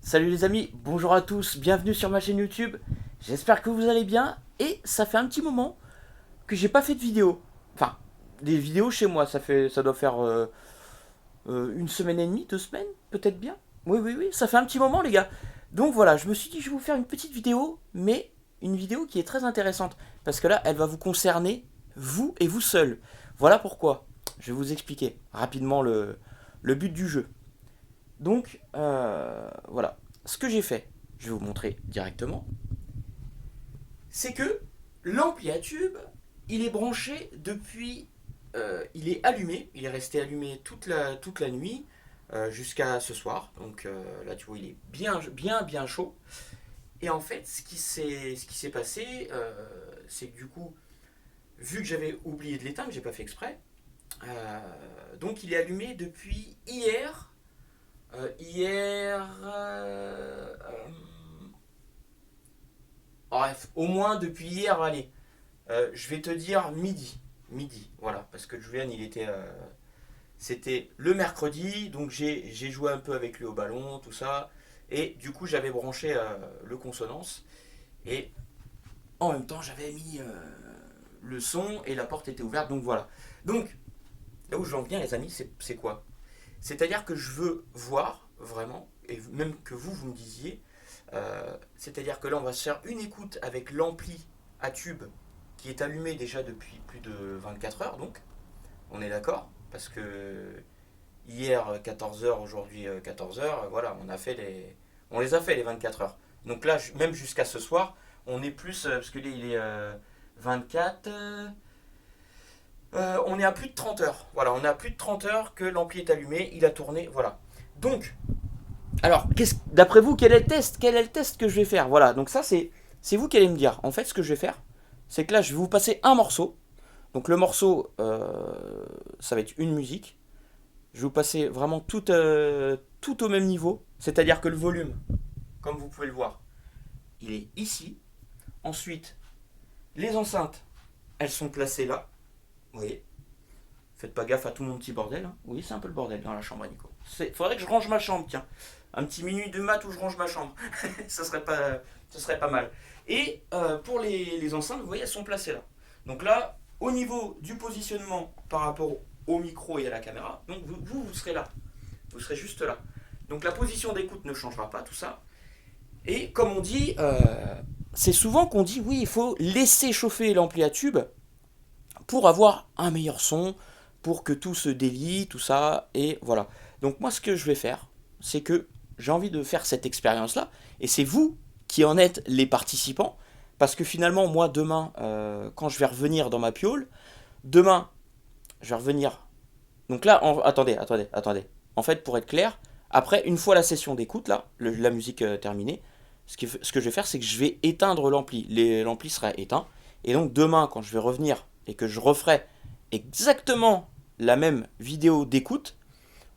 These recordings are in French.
Salut les amis, bonjour à tous, bienvenue sur ma chaîne YouTube. J'espère que vous allez bien et ça fait un petit moment que j'ai pas fait de vidéo. Enfin, des vidéos chez moi, ça doit faire une semaine et demie, 2 semaines, peut-être bien. Oui, oui, oui, ça fait un petit moment les gars. Donc voilà, je me suis dit que je vais vous faire une petite vidéo, mais une vidéo qui est très intéressante parce que là, elle va vous concerner vous et vous seul. Voilà pourquoi. Je vais vous expliquer rapidement le but du jeu. Donc, voilà. Ce que j'ai fait, je vais vous montrer directement, c'est que l'ampli à tube, il est branché depuis. Il est allumé, il est resté allumé toute la nuit jusqu'à ce soir. Donc là, tu vois, il est bien, bien, bien chaud. Et en fait, ce qui s'est passé, c'est que du coup, vu que j'avais oublié de l'éteindre, j'ai pas fait exprès, donc il est allumé depuis hier. Bref, au moins depuis hier, allez, je vais te dire midi. Midi, voilà, parce que Julien, c'était le mercredi, donc j'ai joué un peu avec lui au ballon, tout ça, et du coup j'avais branché le consonance, et en même temps j'avais mis le son, et la porte était ouverte, donc voilà. Donc, là où j'en viens les amis, c'est quoi? C'est-à-dire que je veux voir vraiment, et même que vous me disiez, c'est-à-dire que là on va se faire une écoute avec l'ampli à tube qui est allumé déjà depuis plus de 24 heures, donc on est d'accord, parce que hier 14 heures, aujourd'hui 14 heures, voilà, on les a fait les 24 heures. Donc là, même jusqu'à ce soir, on est plus, parce que là il est 24, on est à plus de 30 heures. Voilà, on est à plus de 30 heures que l'ampli est allumé, il a tourné, voilà. Donc, alors, d'après vous, quel est le test? Quel est le test que je vais faire? Voilà, donc ça, c'est vous qui allez me dire. En fait, ce que je vais faire, c'est que là, je vais vous passer un morceau. Donc, le morceau, ça va être une musique. Je vais vous passer vraiment tout au même niveau. C'est-à-dire que le volume, comme vous pouvez le voir, il est ici. Ensuite, les enceintes, elles sont placées là. Vous voyez? Faites pas gaffe à tout mon petit bordel, hein. Oui, c'est un peu le bordel dans la chambre à Nico. Faudrait que je range ma chambre, tiens. Un petit minute de mat où je range ma chambre. Ça serait pas mal. Et pour les enceintes, vous voyez, elles sont placées là. Donc là, au niveau du positionnement par rapport au micro et à la caméra, donc vous serez là. Vous serez juste là. Donc la position d'écoute ne changera pas, tout ça. Et comme on dit, c'est souvent qu'on dit, oui, il faut laisser chauffer l'ampli à tube pour avoir un meilleur son, pour que tout se délie, tout ça, et voilà. Donc moi ce que je vais faire, c'est que j'ai envie de faire cette expérience-là, et c'est vous qui en êtes les participants, parce que finalement moi demain, quand je vais revenir dans ma piole, demain je vais revenir. Donc là, attendez. En fait, pour être clair, après, une fois la session d'écoute, là, la musique terminée, ce que je vais faire, c'est que je vais éteindre l'ampli. L'ampli sera éteint. Et donc demain, quand je vais revenir et que je referai exactement la même vidéo d'écoute,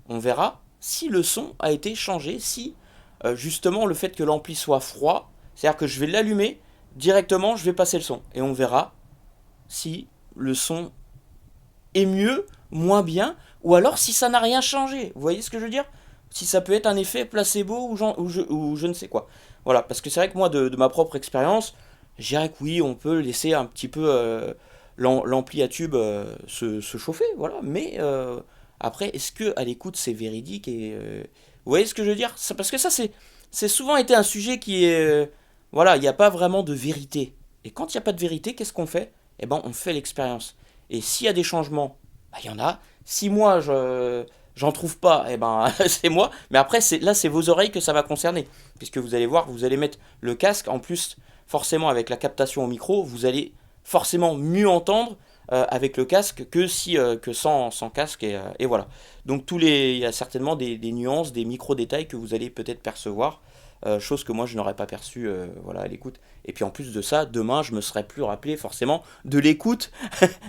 on verra si le son a été changé, si justement le fait que l'ampli soit froid, c'est-à-dire que je vais l'allumer, directement je vais passer le son. Et on verra si le son est mieux, moins bien, ou alors si ça n'a rien changé. Vous voyez ce que je veux dire? Si ça peut être un effet placebo ou je ne sais quoi. Voilà, parce que c'est vrai que moi, de ma propre expérience, je dirais que oui, on peut laisser un petit peu l'ampli à tube se chauffer, voilà. Mais après, est-ce que à l'écoute c'est véridique et vous voyez ce que je veux dire? Parce que ça, c'est souvent été un sujet qui est voilà, il n'y a pas vraiment de vérité. Et quand il n'y a pas de vérité, qu'est-ce qu'on fait? Eh ben, on fait l'expérience. Et s'il y a des changements, bah, il y en a. Si moi, j'en trouve pas, eh ben, c'est moi. Mais après, là, c'est vos oreilles que ça va concerner. Puisque vous allez voir, vous allez mettre le casque. En plus, forcément, avec la captation au micro, vous allez forcément mieux entendre avec le casque que sans casque. Et voilà. Donc, il y a certainement des nuances, des micro-détails que vous allez peut-être percevoir. Chose que moi je n'aurais pas perçue voilà, à l'écoute. Et puis en plus de ça, demain je me serais plus rappelé forcément de l'écoute.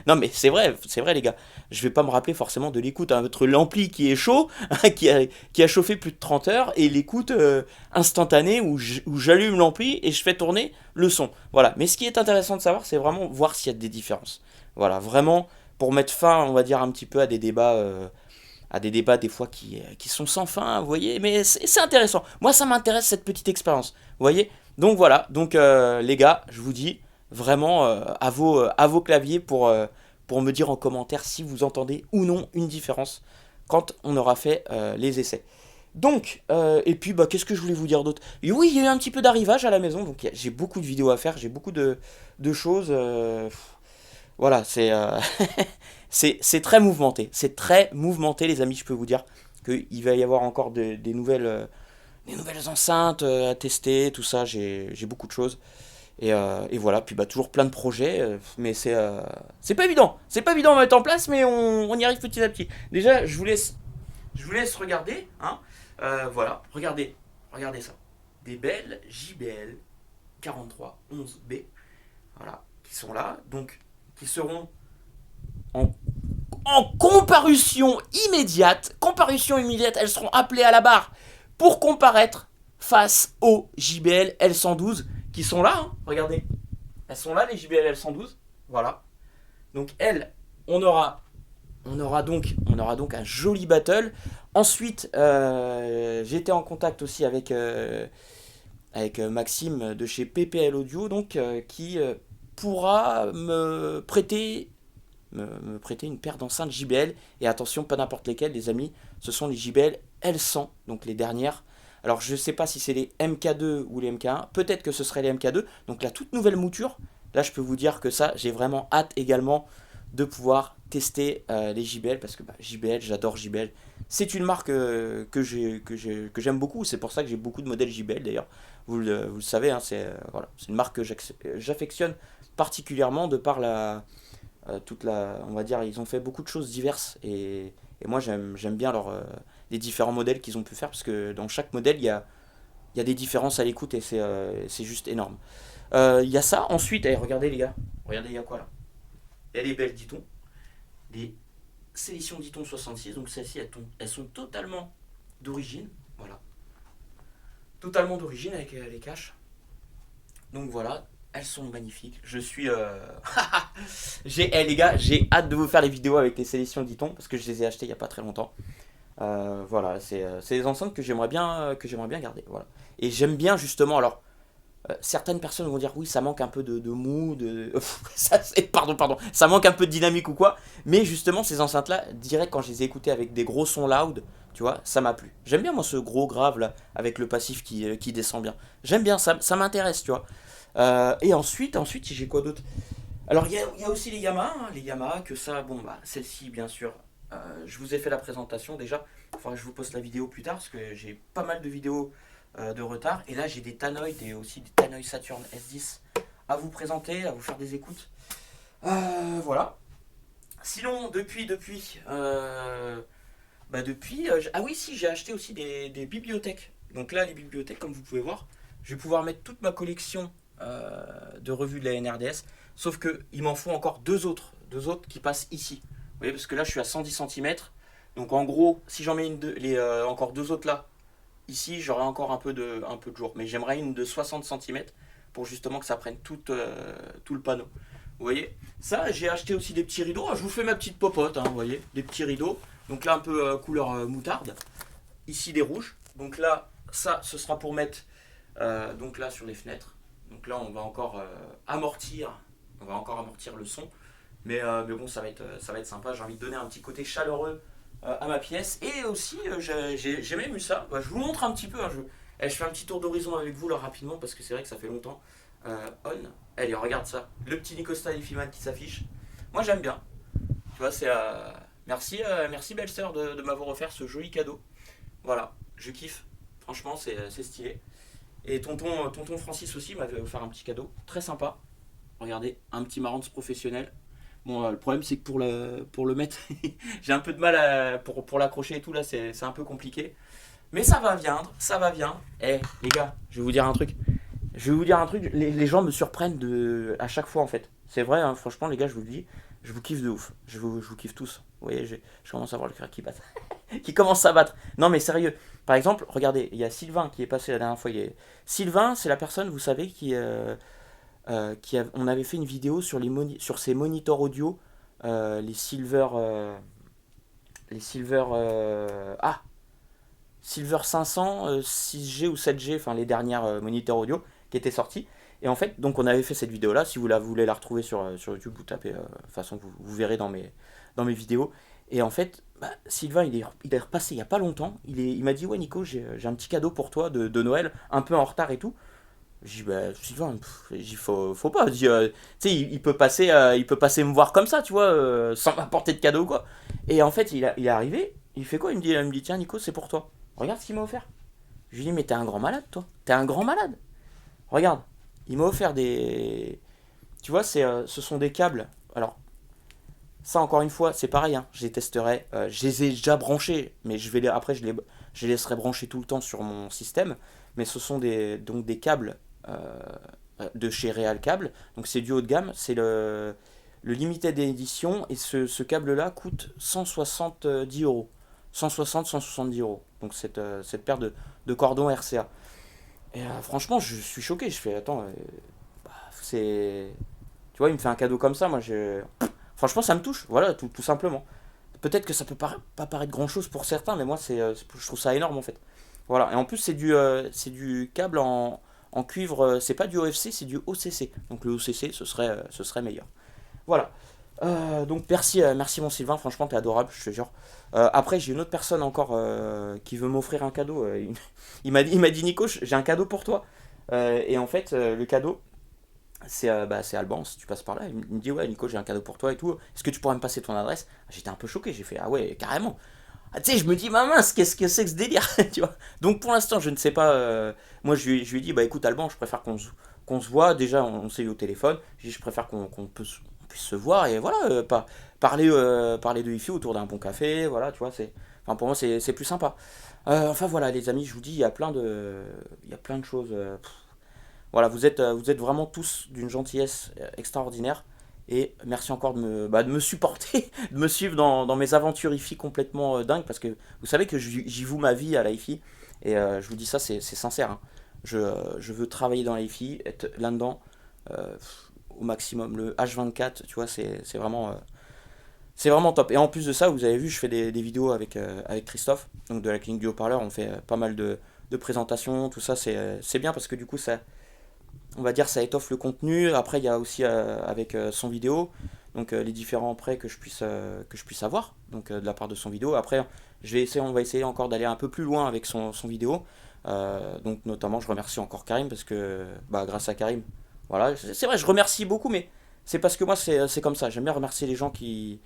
Non mais c'est vrai les gars, je vais pas me rappeler forcément de l'écoute entre l'ampli qui est chaud, qui a chauffé plus de 30 heures, et l'écoute instantanée où j'allume l'ampli et je fais tourner le son. Voilà, mais ce qui est intéressant de savoir, c'est vraiment voir s'il y a des différences. Voilà, vraiment pour mettre fin, on va dire, un petit peu à des débats à des débats des fois qui sont sans fin, vous voyez, mais c'est intéressant. Moi, ça m'intéresse cette petite expérience, vous voyez. Donc voilà, donc les gars, je vous dis vraiment à vos claviers pour me dire en commentaire si vous entendez ou non une différence quand on aura fait les essais. Donc, et puis bah, qu'est-ce que je voulais vous dire d'autre? Et oui, il y a eu un petit peu d'arrivage à la maison, donc j'ai beaucoup de vidéos à faire, j'ai beaucoup de choses. Voilà, c'est très mouvementé. C'est très mouvementé, les amis, je peux vous dire qu'il va y avoir encore des nouvelles enceintes à tester, tout ça, j'ai beaucoup de choses. Et voilà, puis bah, toujours plein de projets, mais c'est pas évident. C'est pas évident à mettre en place, mais on y arrive petit à petit. Déjà, je vous laisse regarder, hein. Voilà, regardez ça. Des belles JBL 4311B, voilà, qui sont là, donc qui seront en, en comparution immédiate, elles seront appelées à la barre pour comparaître face aux JBL L112 qui sont là, hein, regardez. Elles sont là, les JBL L112, voilà. Donc elles, on aura on aura donc un joli battle. Ensuite, j'étais en contact aussi avec Maxime de chez PPL Audio, donc qui pourra me prêter une paire d'enceintes JBL. Et attention, pas n'importe lesquelles, les amis, ce sont les JBL L100, donc les dernières. Alors je ne sais pas si c'est les MK2 ou les MK1, peut-être que ce serait les MK2, donc la toute nouvelle mouture. Là je peux vous dire que ça, j'ai vraiment hâte également de pouvoir tester les JBL, parce que bah, JBL, j'adore JBL. C'est une marque que j'aime beaucoup, c'est pour ça que j'ai beaucoup de modèles JBL d'ailleurs. Vous le savez, hein, voilà, c'est une marque que j'affectionne particulièrement de par on va dire, ils ont fait beaucoup de choses diverses et moi j'aime bien les différents modèles qu'ils ont pu faire parce que dans chaque modèle il y a des différences à l'écoute et c'est juste énorme. Il y a ça, ensuite, regardez les gars, regardez il y a quoi là? Il y a les belles Ditton, les sélections Ditton 66, donc celles-ci elles sont totalement d'origine, voilà, totalement d'origine avec les caches. Donc voilà, elles sont magnifiques. Je suis. Les gars, j'ai hâte de vous faire les vidéos avec les sélections Ditton parce que je les ai achetées il n'y a pas très longtemps. Voilà, c'est des enceintes que j'aimerais bien garder. Voilà. Et j'aime bien justement. Alors, certaines personnes vont dire oui, ça manque un peu de mou, pardon, ça manque un peu de dynamique ou quoi. Mais justement, ces enceintes-là, direct quand je les ai écoutées avec des gros sons loud, tu vois, ça m'a plu. J'aime bien moi ce gros grave là avec le passif qui descend bien. J'aime bien ça m'intéresse, tu vois. Et ensuite j'ai quoi d'autre? Alors il y a aussi les Yamaha, que ça, bon bah celle-ci bien sûr, je vous ai fait la présentation déjà, il faudra que je vous poste la vidéo plus tard parce que j'ai pas mal de vidéos de retard. Et là j'ai des Tannoy et aussi des Tannoy Saturn S10 à vous présenter, à vous faire des écoutes. Voilà. Sinon ah oui si j'ai acheté aussi des bibliothèques. Donc là les bibliothèques comme vous pouvez voir, je vais pouvoir mettre toute ma collection de revues de la NRDS. Sauf que il m'en faut encore deux autres qui passent ici. Vous voyez, parce que là je suis à 110 cm. Donc en gros, si j'en mets encore deux autres là, ici j'aurai encore un peu de jour. Mais j'aimerais une de 60 cm pour justement que ça prenne tout le panneau. Vous voyez, ça j'ai acheté aussi des petits rideaux. Je vous fais ma petite popote, hein, vous voyez, des petits rideaux. Donc là un peu couleur moutarde. Ici des rouges. Donc là, ça ce sera pour mettre donc là sur les fenêtres. Donc là on va encore amortir le son. Mais bon, ça va être sympa. J'ai envie de donner un petit côté chaleureux à ma pièce. Et aussi, j'ai même eu ça. Bah, je vous montre un petit peu. Hein, je fais un petit tour d'horizon avec vous là rapidement parce que c'est vrai que ça fait longtemps. On. Allez, regarde ça. Le petit Nicosta Elfiman qui s'affiche. Moi, j'aime bien. Tu vois, c'est. Merci belle sœur de m'avoir offert ce joli cadeau. Voilà, je kiffe. Franchement, c'est stylé. Et tonton Francis aussi m'avait offert un petit cadeau. Très sympa. Regardez, un petit Marantz professionnel. Bon, le problème c'est que pour le mettre, j'ai un peu de mal pour l'accrocher et tout là, c'est un peu compliqué. Mais ça va viendre, ça va bien. Les gars, je vais vous dire un truc. Les gens me surprennent à chaque fois en fait. C'est vrai, hein, franchement les gars, je vous le dis, je vous kiffe de ouf. Je vous kiffe tous. Vous voyez, je commence à voir le cœur qui bat. Qui commence à battre. Non mais sérieux. Par exemple, regardez, il y a Sylvain qui est passé la dernière fois. Sylvain, c'est la personne, vous savez, on avait fait une vidéo sur ces moniteurs audio, les Silver, les Silver... Silver 500, 6G ou 7G, enfin les dernières moniteurs audio qui étaient sortis. Et en fait, donc on avait fait cette vidéo là. Si vous voulez la retrouver sur YouTube, vous tapez. De toute façon, vous verrez dans mes vidéos. Et en fait, bah, Sylvain, il est repassé il y a pas longtemps. Il m'a dit: ouais, Nico, j'ai un petit cadeau pour toi de Noël, un peu en retard et tout. J'ai dit: bah, Sylvain, faut pas. Tu sais, il peut passer me voir comme ça, tu vois, sans m'apporter de cadeau, quoi. Et en fait, il est arrivé, il fait quoi? Il me dit: tiens, Nico, c'est pour toi. Regarde ce qu'il m'a offert. Je lui dis: mais t'es un grand malade, toi. T'es un grand malade. Regarde, il m'a offert des. Tu vois, ce sont des câbles. Alors, ça, encore une fois, c'est pareil, hein, je les testerai. Je les ai déjà branchés, mais après, je les laisserai brancher tout le temps sur mon système. Mais ce sont donc des câbles de chez Real Cable. Donc, c'est du haut de gamme. C'est le Limited Edition. Et ce câble-là coûte 170 euros. 170 euros. Donc, cette paire de cordons RCA. Et franchement, je suis choqué. Je fais: attends, c'est. Tu vois, il me fait un cadeau comme ça. Moi, franchement, ça me touche. Voilà, tout simplement. Peut-être que ça peut pas paraître grand chose pour certains, mais moi, je trouve ça énorme en fait. Voilà. Et en plus, c'est du câble en cuivre. C'est pas du OFC, c'est du OCC. Donc le OCC, ce serait meilleur. Voilà. Donc merci mon Sylvain, franchement t'es adorable, je te jure. Après j'ai une autre personne encore qui veut m'offrir un cadeau. Il m'a dit: Nico, j'ai un cadeau pour toi. Et en fait le cadeau c'est Alban, si tu passes par là. Il me dit: ouais Nico, j'ai un cadeau pour toi et tout. Est-ce que tu pourrais me passer ton adresse? J'étais un peu choqué, j'ai fait: ah ouais, carrément. Ah, tu sais, je me dis: ma mince, qu'est-ce que c'est que ce délire? Tu vois. Donc pour l'instant je ne sais pas. Moi je lui ai dit: bah écoute Alban, je préfère qu'on se voit. Déjà on s'est eu au téléphone. J'ai dit: je préfère on puisse se voir et voilà, parler de wifi autour d'un bon café. Voilà, tu vois, enfin, pour moi c'est plus sympa. Enfin voilà les amis, je vous dis, il y a plein de choses. Voilà, vous êtes vraiment tous d'une gentillesse extraordinaire. Et merci encore de me supporter, de me suivre dans mes aventures IFI complètement dingues. Parce que vous savez que j'y voue ma vie à la IFI. Et je vous dis ça, c'est sincère, hein. Je veux travailler dans la IFI, être là-dedans au maximum. Le H24, tu vois, c'est vraiment top. Et en plus de ça, vous avez vu, je fais des vidéos avec Christophe, donc de la clinique du haut-parleur. On fait pas mal de présentations, tout ça. C'est bien parce que du coup, on va dire, ça étoffe le contenu. Après, il y a aussi avec son vidéo, donc les différents prêts que je puisse avoir, donc de la part de son vidéo. Après, on va essayer encore d'aller un peu plus loin avec son vidéo. Donc notamment, je remercie encore Karim parce que bah, grâce à Karim, voilà, c'est vrai, je remercie beaucoup, mais c'est parce que moi, c'est comme ça. J'aime bien remercier les gens tu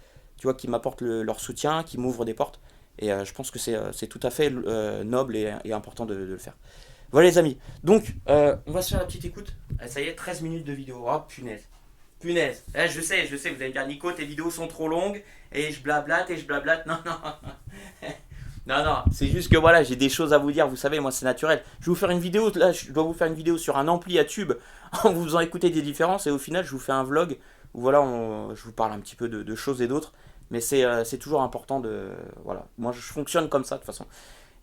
vois, qui m'apportent leur soutien, qui m'ouvrent des portes. Et je pense que c'est tout à fait noble et important de le faire. Voilà les amis. Donc, on va se faire la petite écoute. Ah, ça y est, 13 minutes de vidéo. Oh punaise. Punaise. Je sais, vous allez me dire: Nico, tes vidéos sont trop longues. Et je blablate, et je blablate. Non, non. Non, non, c'est juste que voilà, j'ai des choses à vous dire. Vous savez, moi, c'est naturel. Je vais vous faire une vidéo. Là, je dois vous faire une vidéo sur un ampli à tube en vous faisant écouter des différences. Et au final, je vous fais un vlog où voilà, je vous parle un petit peu de choses et d'autres. Mais c'est toujours important de. Voilà. Moi, je fonctionne comme ça de toute façon.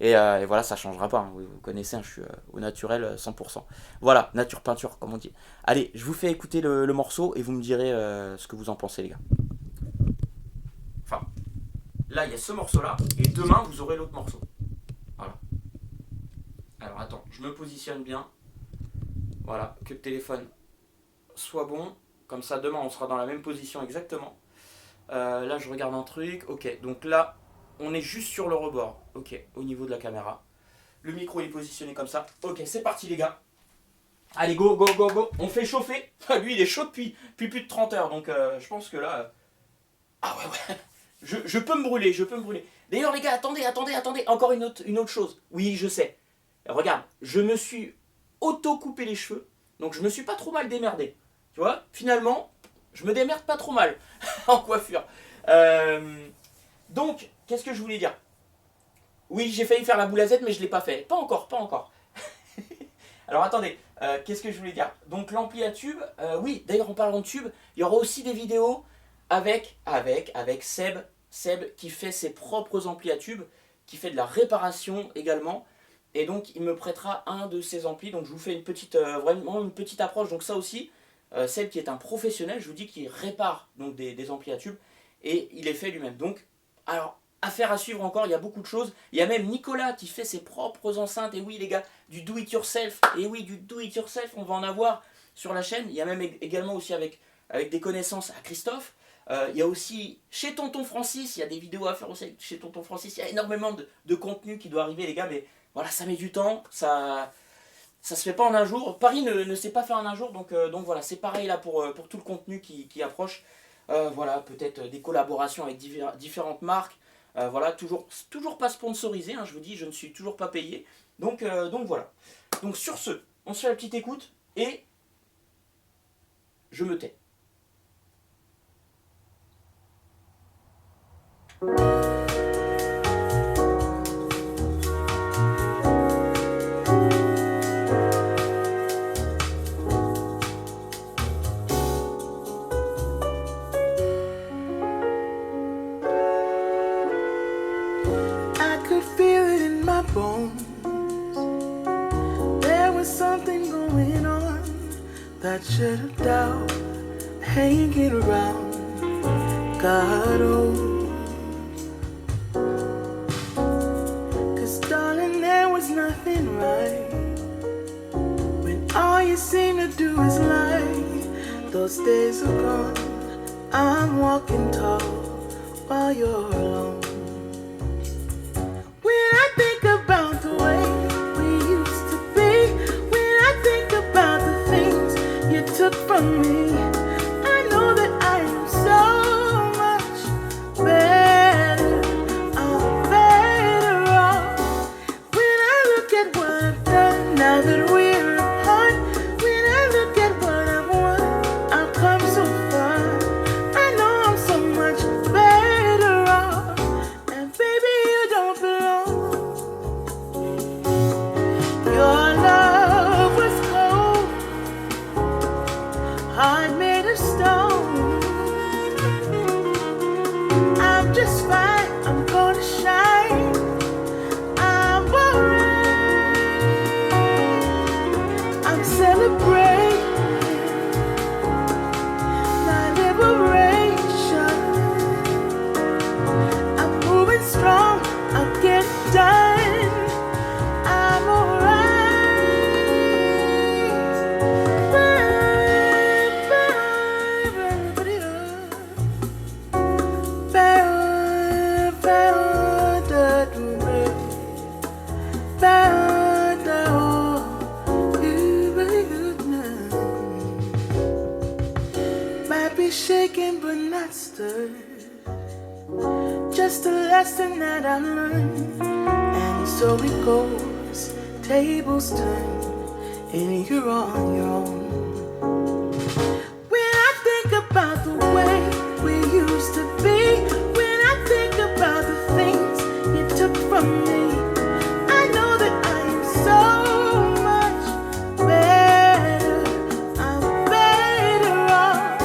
Et voilà, ça changera pas, hein. Vous connaissez, hein, je suis au naturel 100%. Voilà, nature peinture, comme on dit. Allez, je vous fais écouter le morceau et vous me direz ce que vous en pensez, les gars. Enfin, là, il y a ce morceau-là, et demain, vous aurez l'autre morceau. Voilà. Alors, attends, je me positionne bien. Voilà, que le téléphone soit bon. Comme ça, demain, on sera dans la même position exactement. Là, je regarde un truc. Ok, donc là, on est juste sur le rebord. Ok, au niveau de la caméra. Le micro il est positionné comme ça. Ok, c'est parti les gars. Allez, go, go, go, go. On fait chauffer. Lui, il est chaud depuis plus de 30 heures. Donc, je pense que là. Ah ouais, ouais. Je peux me brûler, je peux me brûler. D'ailleurs, les gars, attendez. Encore une autre chose. Oui, je sais. Regarde, je me suis auto-coupé les cheveux. Donc, je me suis pas trop mal démerdé. Tu vois, finalement, je me démerde pas trop mal en coiffure. Donc, qu'est-ce que je voulais dire? Oui, j'ai failli faire la boule à Z, mais je l'ai pas fait. Pas encore, pas encore. Alors attendez, qu'est-ce que je voulais dire? Donc l'ampli à tube, oui, d'ailleurs en parlant de tube, il y aura aussi des vidéos avec Seb qui fait ses propres amplis à tube, qui fait de la réparation également. Et donc il me prêtera un de ses amplis. Donc je vous fais vraiment une petite approche. Donc ça aussi, Seb qui est un professionnel, je vous dis qu'il répare donc des amplis à tube et il les fait lui-même. Donc, alors affaire à suivre encore, il y a beaucoup de choses. Il y a même Nicolas qui fait ses propres enceintes. Et oui les gars, du do it yourself. Et oui, du do it yourself, on va en avoir sur la chaîne. Il y a même également aussi avec des connaissances à Christophe. Il y a aussi chez Tonton Francis, il y a des vidéos à faire aussi chez Tonton Francis. Il y a énormément de contenu qui doit arriver les gars. Mais voilà, ça met du temps. Ça se fait pas en un jour. Paris ne sait pas faire en un jour. Donc voilà, c'est pareil là pour tout le contenu qui approche. Voilà, peut-être des collaborations avec différentes marques. Voilà, toujours pas sponsorisé, hein, je vous dis, je ne suis toujours pas payé. Donc voilà. Donc sur ce, on se fait la petite écoute et je me tais. I could feel it in my bones. There was something going on that should have doubt hanging around. God, oh, 'cause darling, there was nothing right when all you seem to do is lie. Those days are gone. I'm walking tall while you're alone. When I think about the way we used to be, when I think about the things you took from me, I know that I am so much better. I'm better off. When I look at what I've done now that we're apart, when I look at what I've won, I've come so far. I know I'm so much better off. And baby, you don't belong. Your love was cold, heart made of stone. I'm just fine, I'm gonna shine. I'm alright. I'm celebrating my liberation. I'm moving strong, I'll get it done. I'm alright. Might be shaken but not stirred. Just a lesson that I learned. And so it goes, tables turn, and you're on your own. When I think about the way we used to be, when I think about the things you took from me, I know that I am so much better. I'm better off.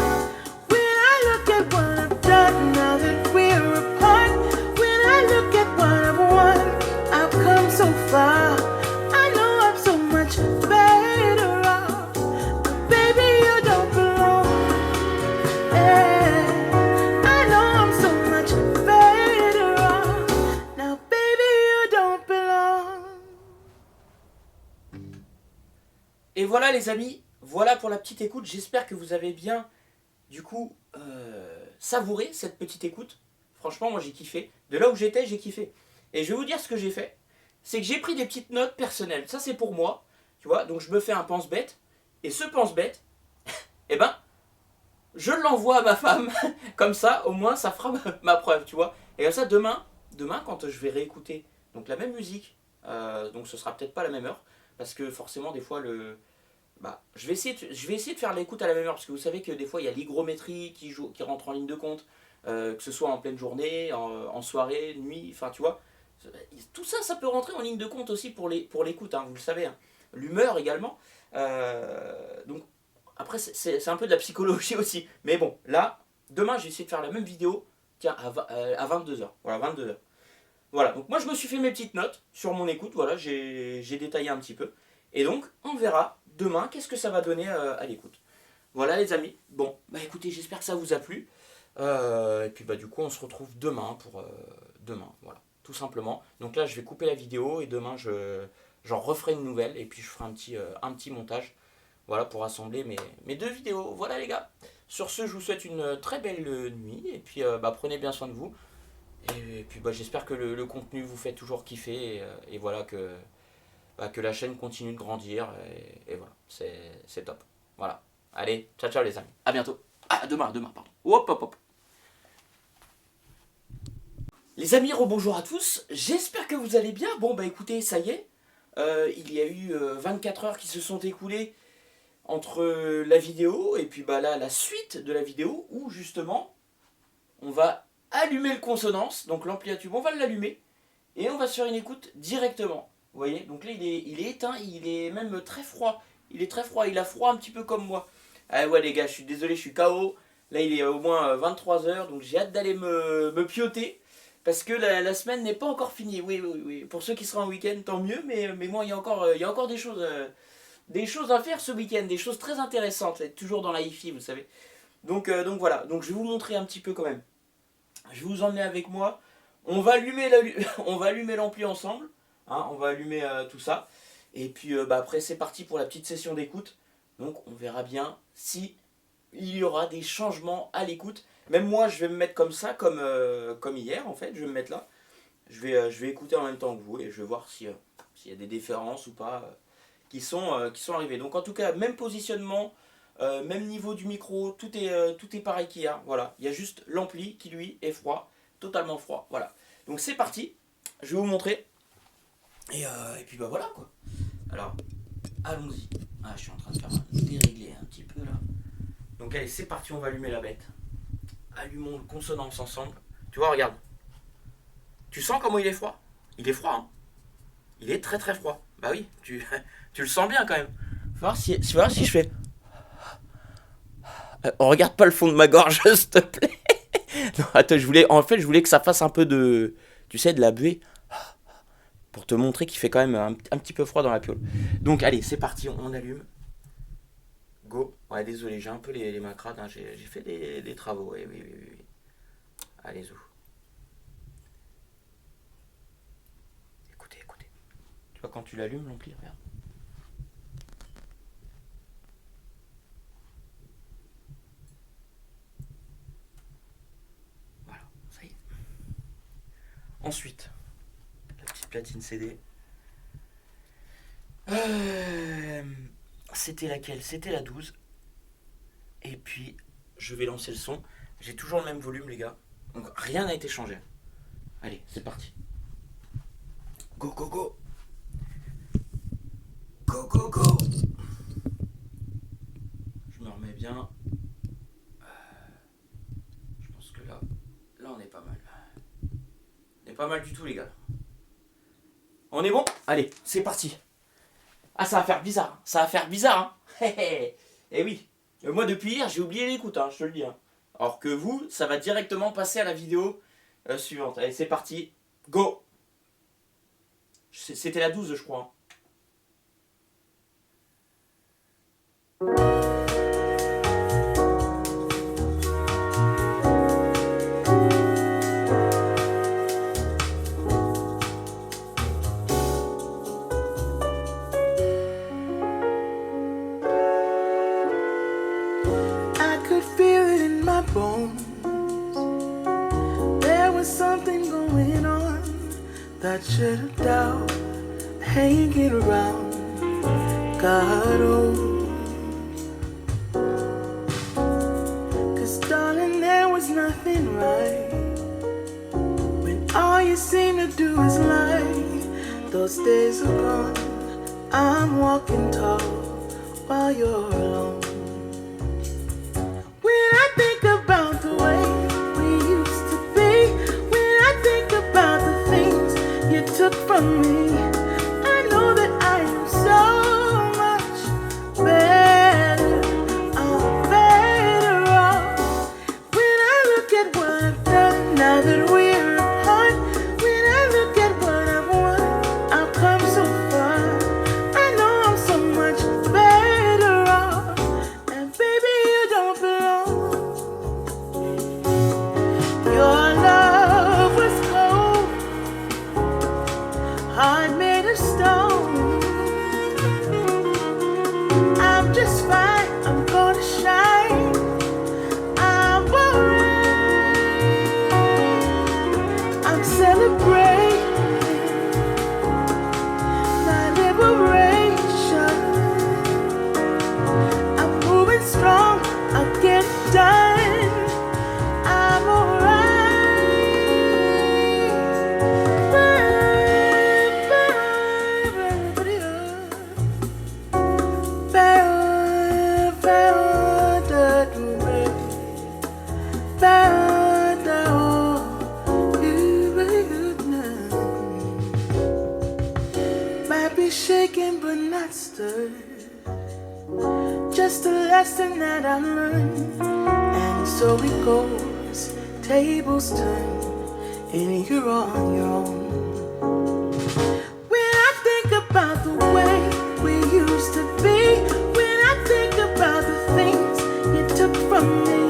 When I look at what I've done now that we're apart, when I look at what I've won, I've come so far. I know I'm so much better off. But baby, you don't belong. Yeah. I know I'm so much better off. Now baby, you don't belong. Et voilà les amis, voilà pour la petite écoute. J'espère que vous avez bien du coup savouré cette petite écoute. Franchement moi j'ai kiffé. De là où j'étais j'ai kiffé. Et je vais vous dire ce que j'ai fait. C'est que j'ai pris des petites notes personnelles. Ça c'est pour moi. Tu vois, donc je me fais un pense-bête. Et ce pense-bête, eh ben, je l'envoie à ma femme. Comme ça, au moins ça fera ma preuve, tu vois. Et comme ça demain quand je vais réécouter donc la même musique, donc ce sera peut-être pas la même heure. Parce que forcément des fois je vais essayer de faire l'écoute à la même heure parce que vous savez que des fois il y a l'hygrométrie qui rentre en ligne de compte, que ce soit en pleine journée, en soirée, nuit, enfin tu vois, tout ça ça peut rentrer en ligne de compte aussi pour l'écoute, hein, vous le savez, hein. L'humeur également. Donc après c'est un peu de la psychologie aussi, mais bon là demain j'ai essayé de faire la même vidéo, tiens à 22h, voilà 22h. Voilà, donc moi je me suis fait mes petites notes sur mon écoute, voilà, j'ai détaillé un petit peu. Et donc on verra demain qu'est-ce que ça va donner à l'écoute. Voilà les amis, bon, bah écoutez, j'espère que ça vous a plu. Et puis bah du coup on se retrouve demain pour demain, voilà, tout simplement. Donc là, je vais couper la vidéo et demain, j'en referai une nouvelle et puis je ferai un petit montage, voilà, pour assembler mes deux vidéos. Voilà les gars. Sur ce, je vous souhaite une très belle nuit et puis prenez bien soin de vous. Et puis j'espère que le contenu vous fait toujours kiffer et voilà que la chaîne continue de grandir et voilà, c'est top. Voilà. Allez, ciao ciao les amis. À bientôt. Ah, demain, pardon. Hop, hop, hop. Les amis, rebonjour à tous. J'espère que vous allez bien. Bon, bah écoutez, ça y est. Il y a eu 24 heures qui se sont écoulées entre la vidéo et puis là, la suite de la vidéo où justement, on va allumer le consonance. Donc l'ampli à tube, on va l'allumer et on va se faire une écoute directement. Vous voyez, donc là, il est éteint, il est même très froid. Il est très froid, il a froid un petit peu comme moi. Ah ouais les gars, je suis désolé, je suis KO. Là il est au moins 23 heures, donc j'ai hâte d'aller me pioter. Parce que la semaine n'est pas encore finie. Oui. Pour ceux qui seront en week-end, tant mieux. Mais moi, il y a encore des choses à faire ce week-end. Des choses très intéressantes. Être toujours dans la hi-fi, vous savez. Donc voilà. Donc je vais vous montrer un petit peu quand même. Je vais vous emmener avec moi. On va allumer l'ampli ensemble. Hein, on va allumer tout ça. Et puis après, c'est parti pour la petite session d'écoute. Donc on verra bien si il y aura des changements à l'écoute. Même moi, je vais me mettre comme ça, comme hier en fait. Je vais me mettre là. Je vais écouter en même temps que vous et je vais voir s'il y a des différences ou pas qui sont arrivées. Donc en tout cas, même positionnement, même niveau du micro, tout est pareil qu'hier. Voilà. Il y a juste l'ampli qui lui est froid, totalement froid. Voilà. Donc c'est parti. Je vais vous montrer. Et puis voilà quoi. Alors, allons-y. Ah, je suis en train de faire dérégler un petit peu là. Donc allez, c'est parti, on va allumer la bête. Allumons le consonance ensemble. Tu vois, regarde. Tu sens comment il est froid? Il est froid, hein? Il est très très froid. Bah oui, tu le sens bien quand même. Faut voir si je fais... On regarde pas le fond de ma gorge, s'il te plaît. Non, attends, je voulais que ça fasse un peu de... Tu sais, de la buée. Pour te montrer qu'il fait quand même un petit peu froid dans la piole. Donc allez, c'est parti, on allume. Go. Ouais, désolé, j'ai un peu les mains crades, hein. J'ai fait des travaux. Oui. Allez, zou. Écoutez. Tu vois, quand tu l'allumes, l'ampli, regarde. Voilà, ça y est. Ensuite, la petite platine CD. C'était laquelle? C'était la 12. Et puis, je vais lancer le son. J'ai toujours le même volume, les gars. Donc, rien n'a été changé. Allez, c'est parti. Go. Go. Je me remets bien. Je pense que là, on est pas mal. On est pas mal du tout, les gars. On est bon? Allez, c'est parti. Ah, ça va faire bizarre. Hein. Eh oui. Moi, depuis hier, j'ai oublié l'écoute, hein, je te le dis. Hein. Alors que vous, ça va directement passer à la vidéo suivante. Allez, c'est parti. Go. C'était la 12, je crois. Hein. I could feel it in my bones. There was something going on that should have doubt hanging around. God knows. 'Cause darling, there was nothing right when all you seem to do is lie. Those days are gone. I'm walking tall while you're alone. When I think about the way we used to be, when I think about the things you took from me, I know that I am so much better. I'm better off. When I look at what I've done now that we're apart, when I look at what I've won, I've come so far. I know I'm so much better off. And baby, you don't belong. Your love was cold heart made of stone. I'm just fine, I'm gonna shine. I'm alright. I'm celebrating my liberation. I'm moving strong, I'll get it done. I'm alright. Might be shaken but not stirred. Just a lesson that I learned. And so it goes, tables turn, and you're on your own. When I think about the way we used to be, when I think about the things you took from me,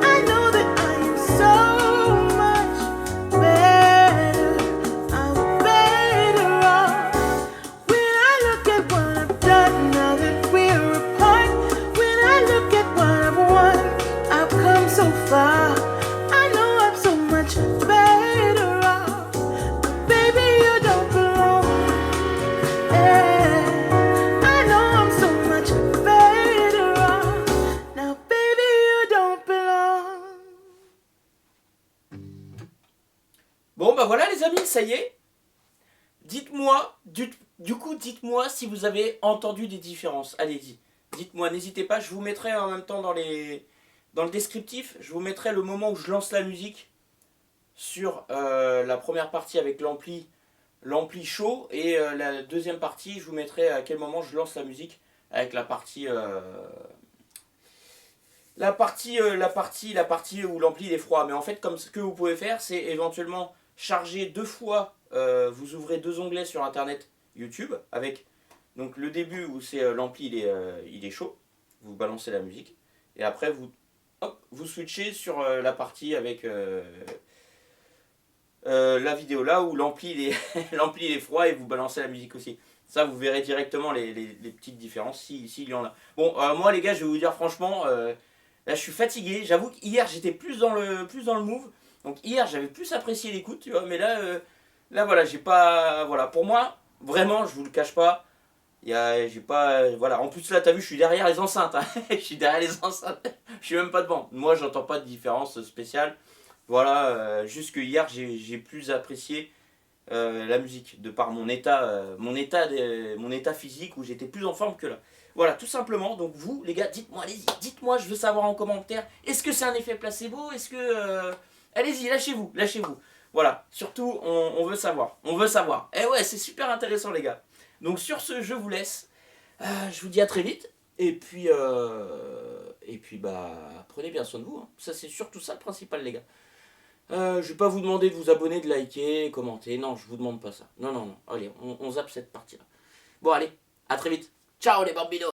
I know that I am so much better. I'm better off. When I look at what I've done now that we're apart, when I look at what I've won, I've come so far. I know I'm so much better off. But baby, you don't belong. Yeah. I know I'm so much better off. Now, baby, you don't belong. Bon bah voilà les amis, ça y est. Dites-moi, du coup dites-moi si vous avez entendu des différences. Allez-y, dites-moi, n'hésitez pas, je vous mettrai en même temps dans le descriptif, je vous mettrai le moment où je lance la musique sur la première partie avec l'ampli chaud, et la deuxième partie, je vous mettrai à quel moment je lance la musique avec la partie où l'ampli il est froid. Mais en fait, comme ce que vous pouvez faire, c'est éventuellement charger deux fois, vous ouvrez deux onglets sur internet YouTube avec donc le début où c'est l'ampli il est chaud, vous balancez la musique, et après vous switchez sur la partie avec la vidéo là où l'ampli il est, l'ampli il est froid, et vous balancez la musique aussi. Ça, vous verrez directement les petites différences s'il y en a. Bon, moi les gars, je vais vous dire franchement, là je suis fatigué. J'avoue qu'hier j'étais plus dans le move. Donc hier j'avais plus apprécié l'écoute, tu vois. Mais là voilà, j'ai pas. Voilà, pour moi, vraiment, je vous le cache pas. J'ai pas. Voilà, en plus là, t'as vu, je suis derrière les enceintes. Hein. Je suis derrière les enceintes. Je suis même pas devant. Moi, j'entends pas de différence spéciale. Voilà, juste que hier j'ai plus apprécié la musique, de par mon état physique, où j'étais plus en forme que là. Voilà, tout simplement. Donc vous, les gars, dites-moi, allez-y, dites-moi, je veux savoir en commentaire. Est-ce que c'est un effet placebo? Est-ce que... Allez-y, lâchez-vous. Voilà, surtout, on veut savoir. On veut savoir. Eh ouais, c'est super intéressant, les gars. Donc sur ce, je vous laisse. Je vous dis à très vite. Et puis bah, prenez bien soin de vous. Hein. Ça, c'est surtout ça le principal, les gars. Je vais pas vous demander de vous abonner, de liker, commenter. Non, je vous demande pas ça. Non. Allez, on zappe cette partie-là. Bon, allez, à très vite. Ciao les bambinos.